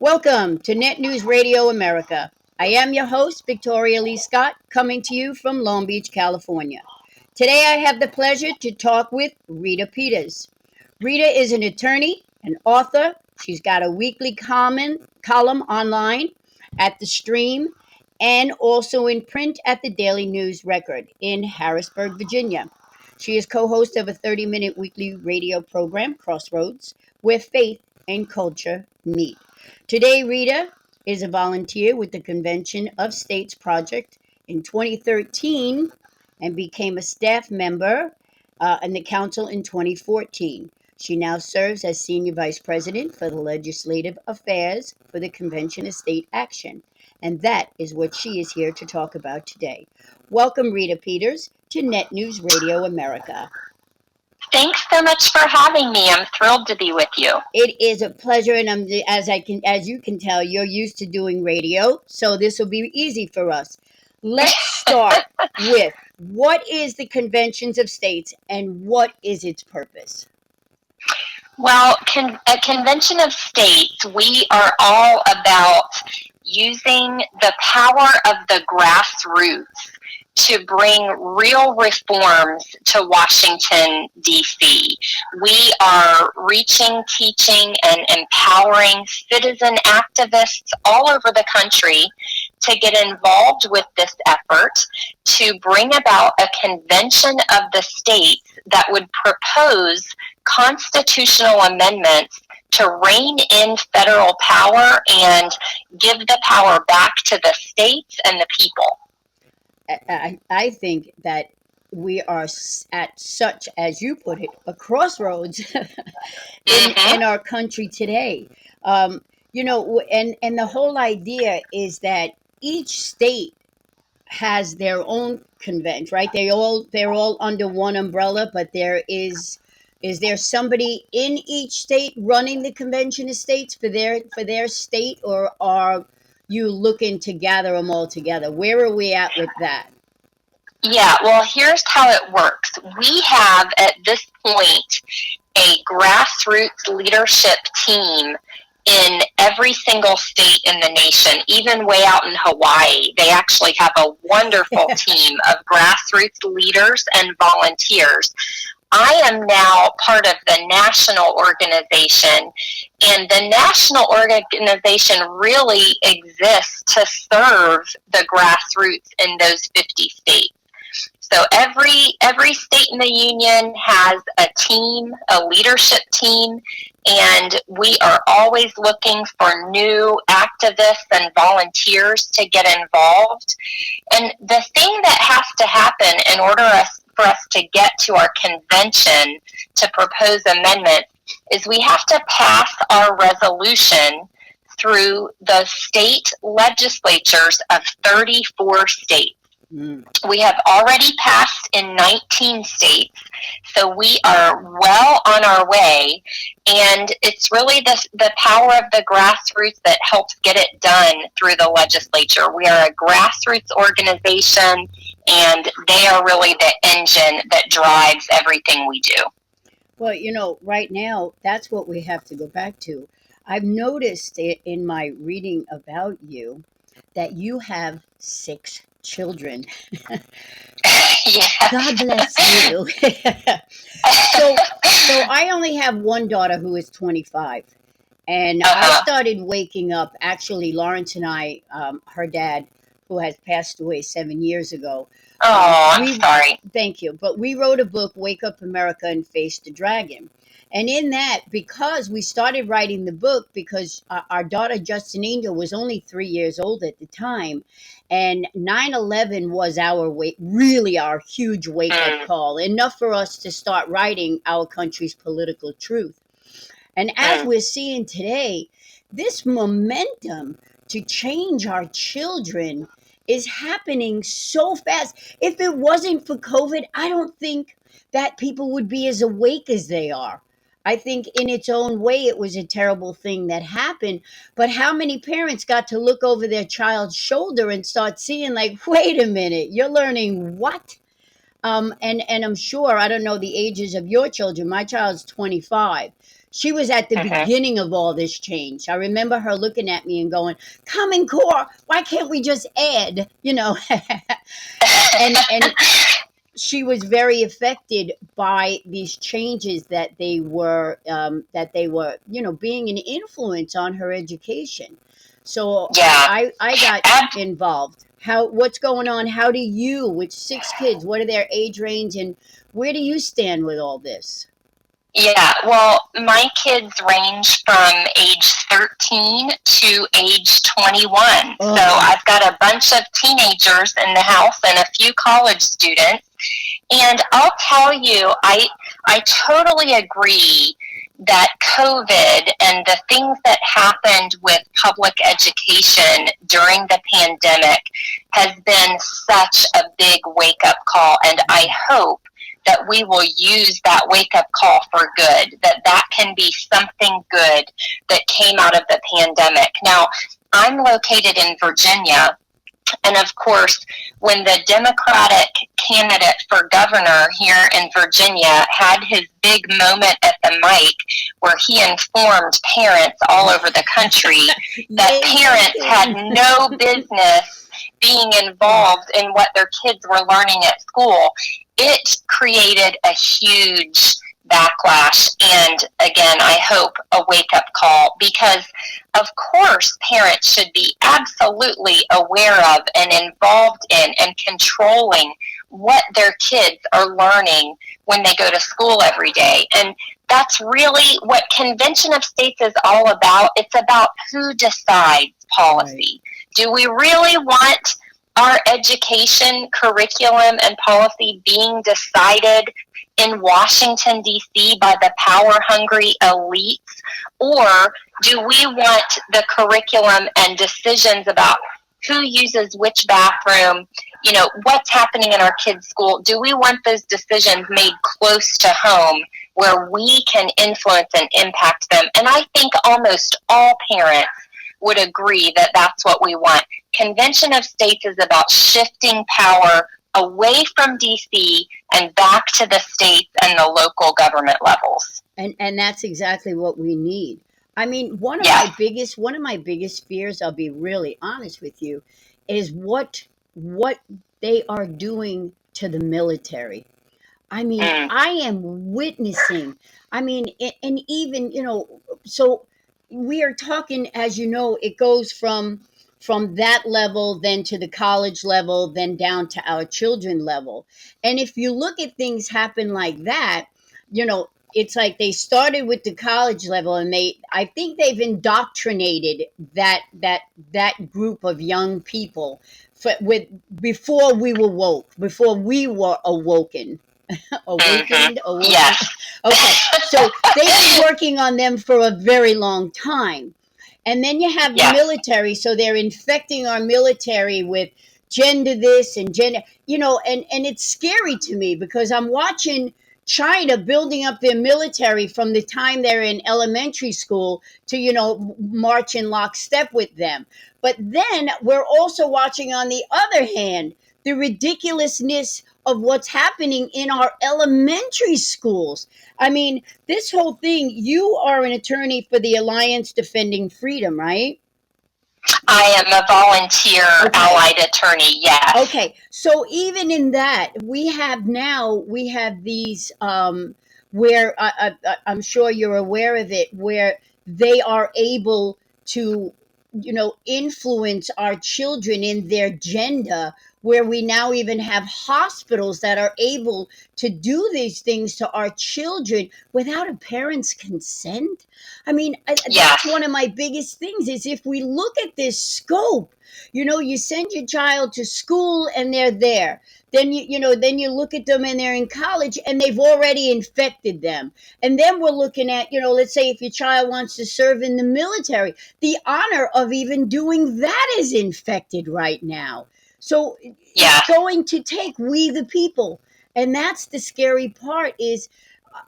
Welcome to Net News Radio America. I am your host, Victoria Lee Scott, coming to you from Long Beach, California. Today I have the pleasure to talk with Rita Peters. Rita is an attorney, an author. She's got a weekly column online at The Stream and also in print at the Daily News Record in Harrisburg, Virginia. She is co-host of a 30-minute weekly radio program, Crossroads, where faith and culture meet. Today, Rita is a volunteer with the Convention of States Project in 2013 and became a staff member in the council in 2014. She now serves as Senior Vice President for the Legislative Affairs for the Convention of State Action. And that is what she is here to talk about today. Welcome, Rita Peters, to Net News Radio America. Thanks so much for having me. I'm thrilled to be with you. It is a pleasure, and as you can tell, you're used to doing radio, so this will be easy for us. Let's start with what is the Conventions of States and what is its purpose? Well, at Convention of States, we are all about using the power of the grassroots to bring real reforms to Washington, D.C. We are reaching, teaching, and empowering citizen activists all over the country to get involved with this effort to bring about a convention of the states that would propose constitutional amendments to rein in federal power and give the power back to the states and the people. I think that we are at such, as you put it, a crossroads in our country today. And the whole idea is that each state has their own convention, right? They're all under one umbrella, but is there somebody in each state running the Convention of States for their state, or are you looking to gather them all together? Where are we at with that? Yeah, well, here's how it works. We have, at this point, a grassroots leadership team in every single state in the nation, even way out in Hawaii. They actually have a wonderful team of grassroots leaders and volunteers. I am now part of the national organization, and the national organization really exists to serve the grassroots in those 50 states. So every state in the union has a team, a leadership team, and we are always looking for new activists and volunteers to get involved. And the thing that has to happen in order for us to get to our convention to propose amendments is we have to pass our resolution through the state legislatures of 34 states. We have already passed in 19 states, so we are well on our way, and it's really the power of the grassroots that helps get it done through the legislature. We are a grassroots organization, and they are really the engine that drives everything we do. Well, right now, that's what we have to go back to. I've noticed in my reading about you that you have 6 children. Yeah. God bless you. So I only have one daughter who is 25. And I started waking up, actually, Lawrence and I, her dad, who has passed away 7 years ago. I'm sorry. Thank you. But we wrote a book, Wake Up America and Face the Dragon. And in that, because we started writing the book, because our daughter, Justin Angel, was only 3 years old at the time. And 9/11 was really our huge wake-up call, enough for us to start writing our country's political truth. And as we're seeing today, this momentum to change our children is happening so fast. If it wasn't for COVID, I don't think that people would be as awake as they are. I think in its own way, it was a terrible thing that happened. But how many parents got to look over their child's shoulder and start seeing, like, wait a minute, you're learning what? And I'm sure, I don't know the ages of your children. My child's 25. She was at the Mhm. beginning of all this change. I remember her looking at me and going, Common Core, why can't we just add, and she was very affected by these changes that they were being an influence on her education. So Yeah. I got Ab- involved. What's going on? How do you, with 6 kids, what are their age range, and where do you stand with all this? yeah. Well, my kids range from age 13 to age 21. So Oh, I've got a bunch of teenagers in the house and a few college students. And I'll tell you, I totally agree that COVID and the things that happened with public education during the pandemic has been such a big wake up call. And I hope that we will use that wake up call for good, that can be something good that came out of the pandemic. Now, I'm located in Virginia, and of course, when the Democratic candidate for governor here in Virginia had his big moment at the mic where he informed parents all over the country that yay parents for had him. no business being involved in what their kids were learning at school, it created a huge backlash and, again, I hope a wake up call, because of course parents should be absolutely aware of and involved in and controlling what their kids are learning when they go to school every day. And that's really what Convention of States is all about. It's about who decides Right. policy. Do we really want our education curriculum and policy being decided in Washington, D.C. by the power hungry elites? Or do we want the curriculum and decisions about who uses which bathroom, what's happening in our kids' school? Do we want those decisions made close to home where we can influence and impact them? And I think almost all parents would agree that that's what we want. Convention of States is about shifting power away from DC and back to the states and the local government levels. And that's exactly what we need. I mean, one of Yeah. my biggest fears, I'll be really honest with you, is what they are doing to the military. I mean, Mm. I am witnessing. I mean, and even, so we are talking, as you know, it goes from that level, then to the college level, then down to our children level. And if you look at things happen like that, it's like they started with the college level, and I think they've indoctrinated that group of young people with before we were woke, before we were awoken. Mm-hmm. Awoken. Yes. Okay, so they've been working on them for a very long time. And then you have the Yes. military, so they're infecting our military with gender this and gender, and it's scary to me because I'm watching China building up their military from the time they're in elementary school to, march in lockstep with them. But then we're also watching, on the other hand, the ridiculousness of what's happening in our elementary schools. I mean, this whole thing, you are an attorney for the Alliance Defending Freedom, right? I am a volunteer Okay. allied attorney, yes. Okay. So even in that, we have these where I'm sure you're aware of it, where they are able to, influence our children in their gender, where we now even have hospitals that are able to do these things to our children without a parent's consent. I mean, that's Yes. one of my biggest things is if we look at this scope, you send your child to school and they're there. Then you look at them and they're in college and they've already infected them. And then we're looking at, let's say if your child wants to serve in the military, the honor of even doing that is infected right now. So it's Yes. going to take we the people. And that's the scary part is,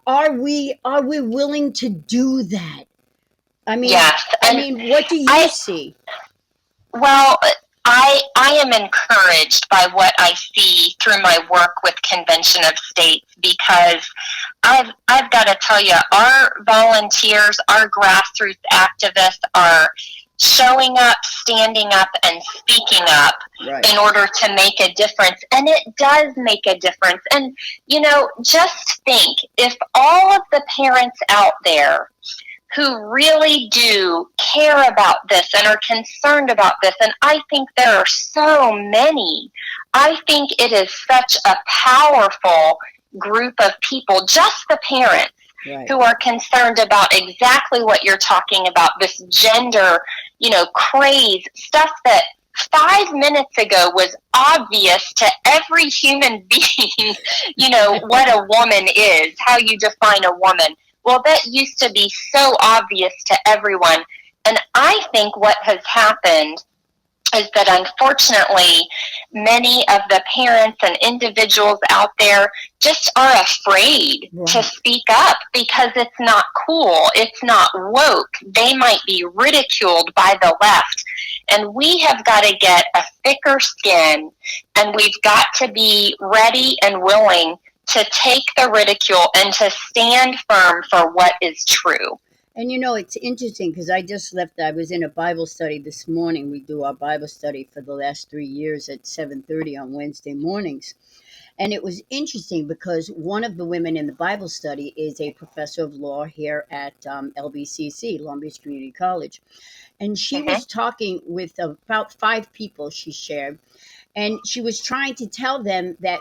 are we willing to do that? I mean, Yes. I And mean, what do you I, see? well, I am encouraged by what I see through my work with Convention of States, because I've got to tell you, our volunteers, our grassroots activists are showing up, standing up, and speaking up Right. in order to make a difference. And it does make a difference. And, just think, if all of the parents out there who really do care about this and are concerned about this, and I think there are so many, I think it is such a powerful group of people, just the parents, Right. who are concerned about exactly what you're talking about, this gender, craze, stuff that 5 minutes ago was obvious to every human being, what a woman is, how you define a woman. Well, that used to be so obvious to everyone. And I think what has happened is that, unfortunately, many of the parents and individuals out there just are afraid to speak up because it's not cool, it's not woke, they might be ridiculed by the left. And we have got to get a thicker skin, and we've got to be ready and willing to take the ridicule and to stand firm for what is true. And it's interesting because I just left. I was in a Bible study this morning. We do our Bible study for the last 3 years at 7:30 on Wednesday mornings. And it was interesting because one of the women in the Bible study is a professor of law here at LBCC, Long Beach Community College. And she was talking with about 5 people, she shared. And she was trying to tell them that,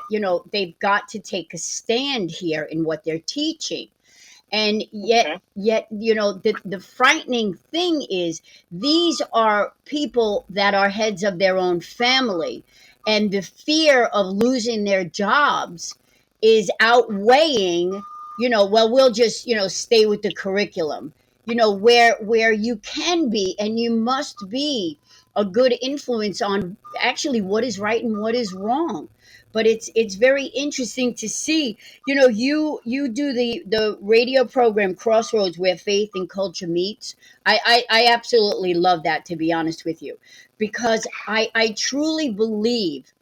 they've got to take a stand here in what they're teaching. And yet, the frightening thing is these are people that are heads of their own family. And the fear of losing their jobs is outweighing, well, we'll just, stay with the curriculum, where you can be and you must be a good influence on actually what is right and what is wrong. But it's very interesting to see. You do the radio program Crossroads, where faith and culture meets. I absolutely love that, to be honest with you, because I truly believe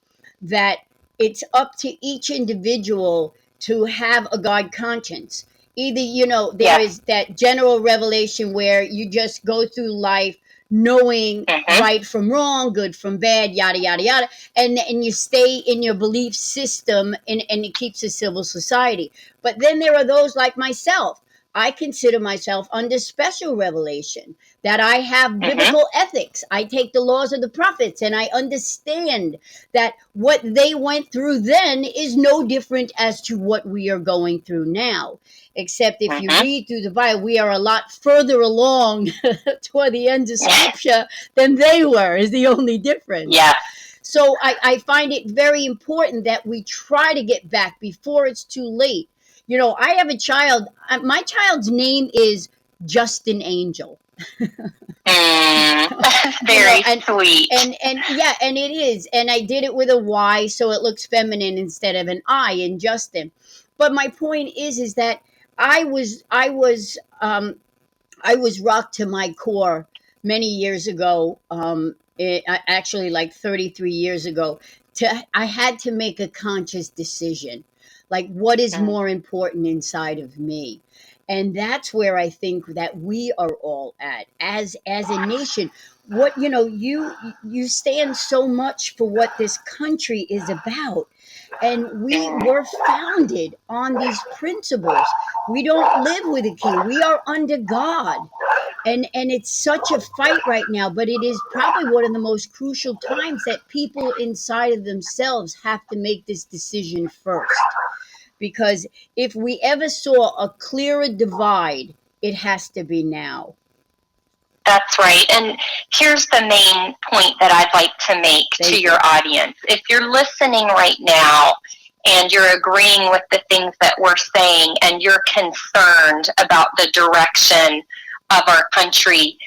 that it's up to each individual to have a God conscience. Either, there is that general revelation where you just go through life knowing right from wrong, good from bad, yada, yada, yada. And you stay in your belief system, and it keeps a civil society. But then there are those like myself. I consider myself under special revelation, that I have biblical ethics. I take the laws of the prophets, and I understand that what they went through then is no different as to what we are going through now. Except if you read through the Bible, we are a lot further along toward the end of Scripture than they were, is the only difference. Yeah. So I find it very important that we try to get back before it's too late. I have a child. My child's name is Justin Angel. Very sweet. And it is. And I did it with a Y, so it looks feminine instead of an I in Justin. But my point is that I was rocked to my core many years ago. Actually, like 33 years ago. I had to make a conscious decision. Like, what is more important inside of me? And that's where I think that we are all at as a nation. What you stand so much for what this country is about. And we were founded on these principles. We don't live with a king. We are under God. And it's such a fight right now, but it is probably one of the most crucial times that people inside of themselves have to make this decision first. Because if we ever saw a clearer divide, it has to be now. That's right. And here's the main point that I'd like to make to your audience. If you're listening right now and you're agreeing with the things that we're saying and you're concerned about the direction of our country,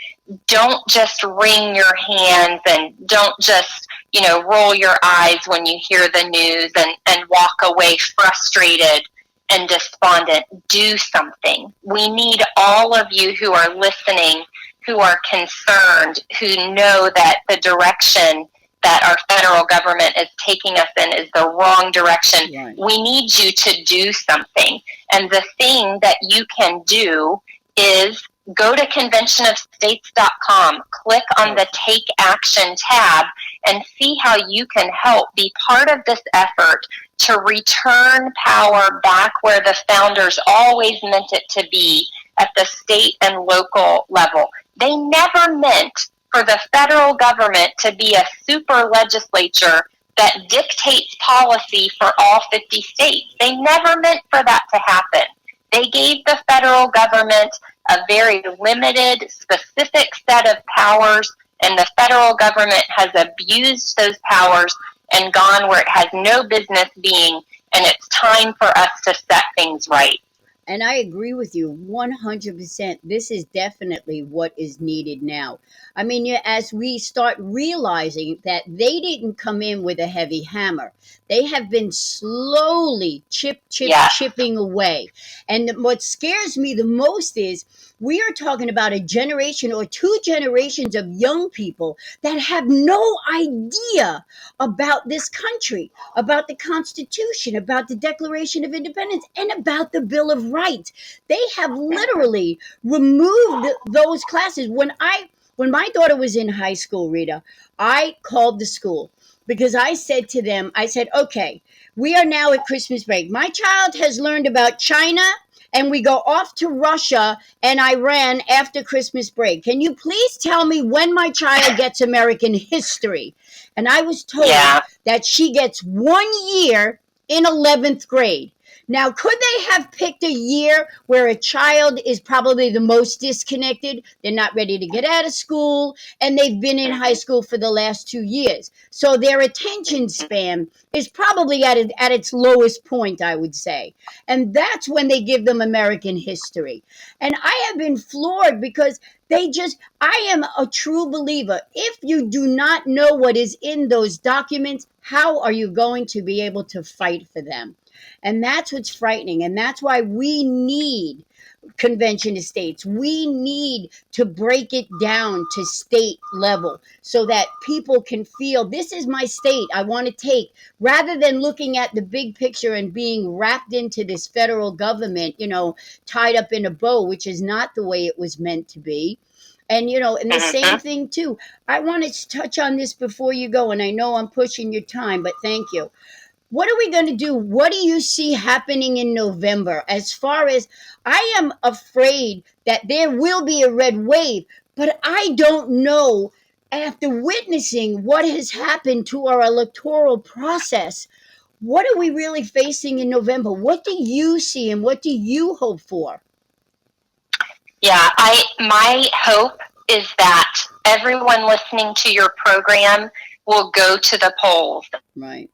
don't just wring your hands and don't just, roll your eyes when you hear the news and walk away frustrated and despondent. Do something. We need all of you who are listening, who are concerned, who know that the direction that our federal government is taking us in is the wrong direction. Right. We need you to do something. And the thing that you can do is go to conventionofstates.com, click on the Take Action tab, and see how you can help be part of this effort to return power back where the founders always meant it to be, at the state and local level. They never meant for the federal government to be a super legislature that dictates policy for all 50 states. They never meant for that to happen. They gave the federal government a very limited, specific set of powers, and the federal government has abused those powers and gone where it has no business being, and it's time for us to set things right. And I agree with you 100%. This is definitely what is needed now. I mean, yeah, as we start realizing that they didn't come in with a heavy hammer, they have been slowly chipping away. And what scares me the most is we are talking about a generation or two generations of young people that have no idea about this country, about the Constitution, about the Declaration of Independence, and about the Bill of Rights. They have literally removed those classes. When my daughter was in high school, Rita, I called the school because I said to them, I said, okay, we are now at Christmas break. My child has learned about China, and we go off to Russia and Iran after Christmas break. Can you please tell me when my child gets American history? And I was told that she gets 1 year in 11th grade. Now, could they have picked a year where a child is probably the most disconnected? They're not ready to get out of school, and they've been in high school for the last 2 years. So their attention span is probably at its lowest point, I would say. And that's when they give them American history. And I have been floored because I am a true believer. If you do not know what is in those documents, how are you going to be able to fight for them? And that's what's frightening. And that's why we need convention of states. We need to break it down to state level so that people can feel this is my state I want to take, rather than looking at the big picture and being wrapped into this federal government, tied up in a bow, which is not the way it was meant to be. And, and the same thing too. I wanted to touch on this before you go, and I know I'm pushing your time, but thank you. What are we going to do? What do you see happening in November? As far as I am afraid that there will be a red wave, but I don't know, after witnessing what has happened to our electoral process, what are we really facing in November? What do you see and what do you hope for? Yeah, my hope is that everyone listening to your program will go to the polls. Right.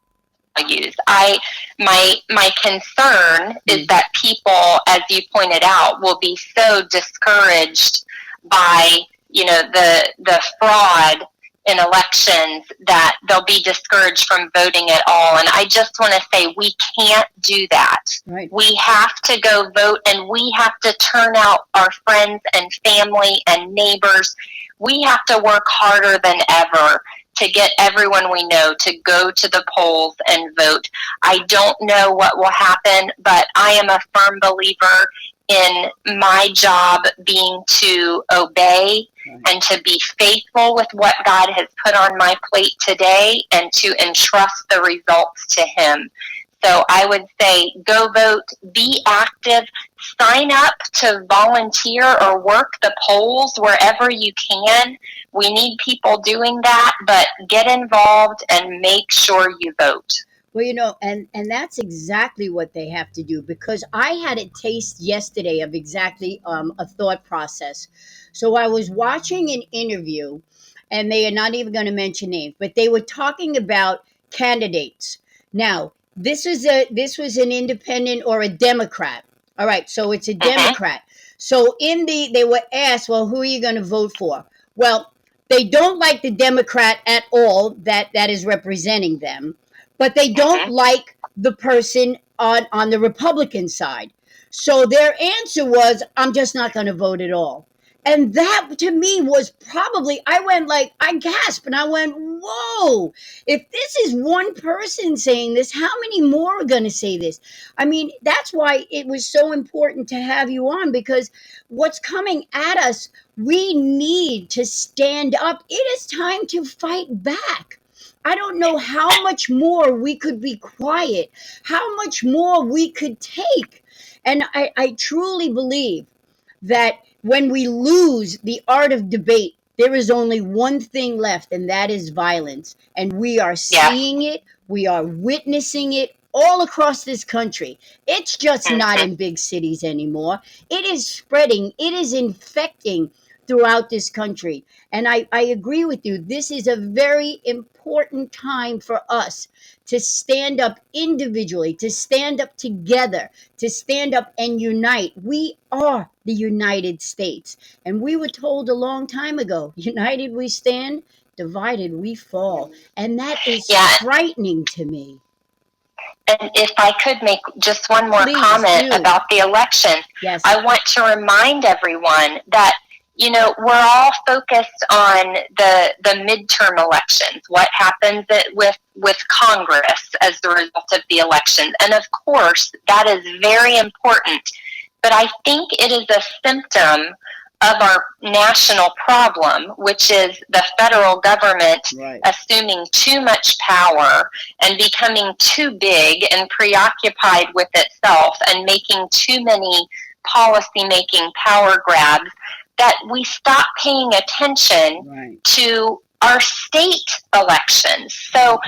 Use. My concern is that people, as you pointed out, will be so discouraged by the fraud in elections that they'll be discouraged from voting at all. And I just want to say we can't do that. Right. We have to go vote, and we have to turn out our friends and family and neighbors. We have to work harder than ever to get everyone we know to go to the polls and vote. I don't know what will happen, but I am a firm believer in my job being to obey and to be faithful with what God has put on my plate today and to entrust the results to Him. So I would say go vote, be active, sign up to volunteer or work the polls wherever you can. We need people doing that, but get involved and make sure you vote. Well, and that's exactly what they have to do, because I had a taste yesterday of exactly a thought process. So I was watching an interview, and they are not even going to mention names, but they were talking about candidates. Now, this was an independent or a Democrat. All right, so it's a Democrat. So they were asked, well, who are you going to vote for? Well, they don't like the Democrat at all that is representing them, but they don't like the person on the Republican side. So their answer was, I'm just not going to vote at all. And that to me was probably, I went like, I gasped and I went, whoa, if this is one person saying this, how many more are going to say this? I mean, that's why it was so important to have you on, because what's coming at us, we need to stand up. It is time to fight back. I don't know how much more we could be quiet, how much more we could take. And I truly believe that when we lose the art of debate, there is only one thing left, and that is violence. And we are Yeah. seeing it, we are witnessing it all across this country. It's just not Mhm. in big cities anymore. It is spreading, it is infecting throughout this country. And I agree with you. This is a very important time for us to stand up individually, to stand up together, to stand up and unite. We are the United States. And we were told a long time ago, united we stand, divided we fall. And that is Yeah. frightening to me. And if I could make just one more Please comment do. about the election, Yes. I want to remind everyone that, you know, we're all focused on the midterm elections, what happens with Congress as the result of the elections. And of course, that is very important. But I think it is a symptom of our national problem, which is the federal government Right. assuming too much power and becoming too big and preoccupied with itself and making too many policy-making power grabs, that we stop paying attention Right. to our state elections. So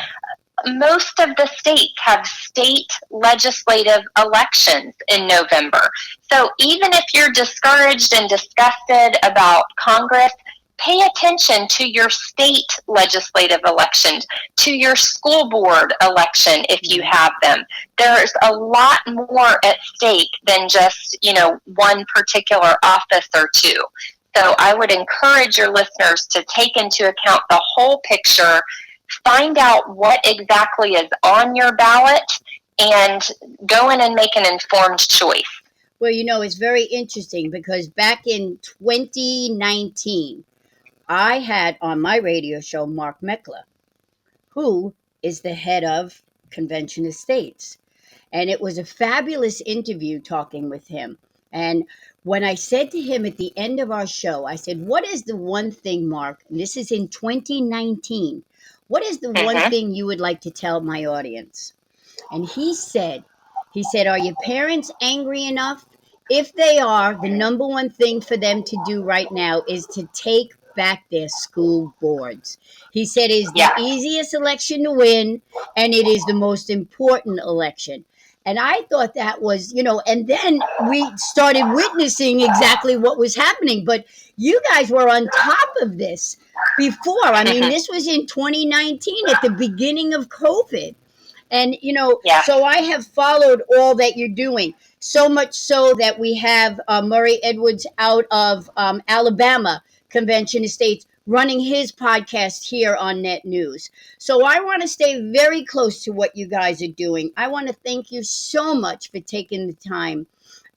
most of the states have state legislative elections in November. So even if you're discouraged and disgusted about Congress, pay attention to your state legislative elections, to your school board election if you have them. There's a lot more at stake than just, you know, one particular office or two. So I would encourage your listeners to take into account the whole picture, find out what exactly is on your ballot, and go in and make an informed choice. Well, you know, it's very interesting because back in 2019, I had on my radio show Mark Meckler, who is the head of Convention of States. And it was a fabulous interview talking with him. And when I said to him at the end of our show, I said, what is the one thing, Mark, and this is in 2019, what is the one thing you would like to tell my audience? And he said, are your parents angry enough? If they are, the number one thing for them to do right now is to take back their school boards. He said it is the easiest election to win, and it is the most important election. And I thought that was, you know, and then we started witnessing exactly what was happening. But you guys were on top of this before. I mean, this was in 2019 at the beginning of COVID. And, you know, so I have followed all that you're doing, so much so that we have Murray Edwards out of Alabama Convention of States running his podcast here on Net News. So I want to stay very close to what you guys are doing. I want to thank you so much for taking the time,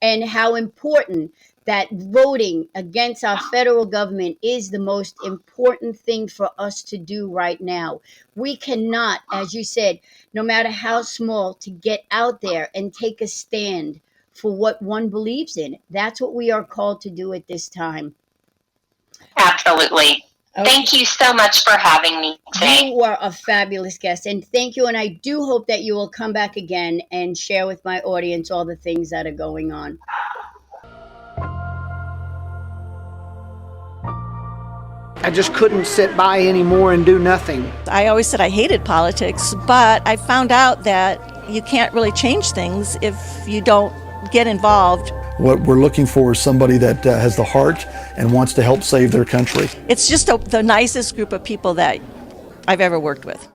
and how important that voting against our federal government is the most important thing for us to do right now. We cannot, as you said, no matter how small, to get out there and take a stand for what one believes in. That's what we are called to do at this time. Absolutely. Okay. Thank you so much for having me today. You were a fabulous guest, and thank you. And I do hope that you will come back again and share with my audience all the things that are going on. I just couldn't sit by anymore and do nothing. I always said I hated politics, but I found out that you can't really change things if you don't get involved. What we're looking for is somebody that has the heart and wants to help save their country. It's just the nicest group of people that I've ever worked with.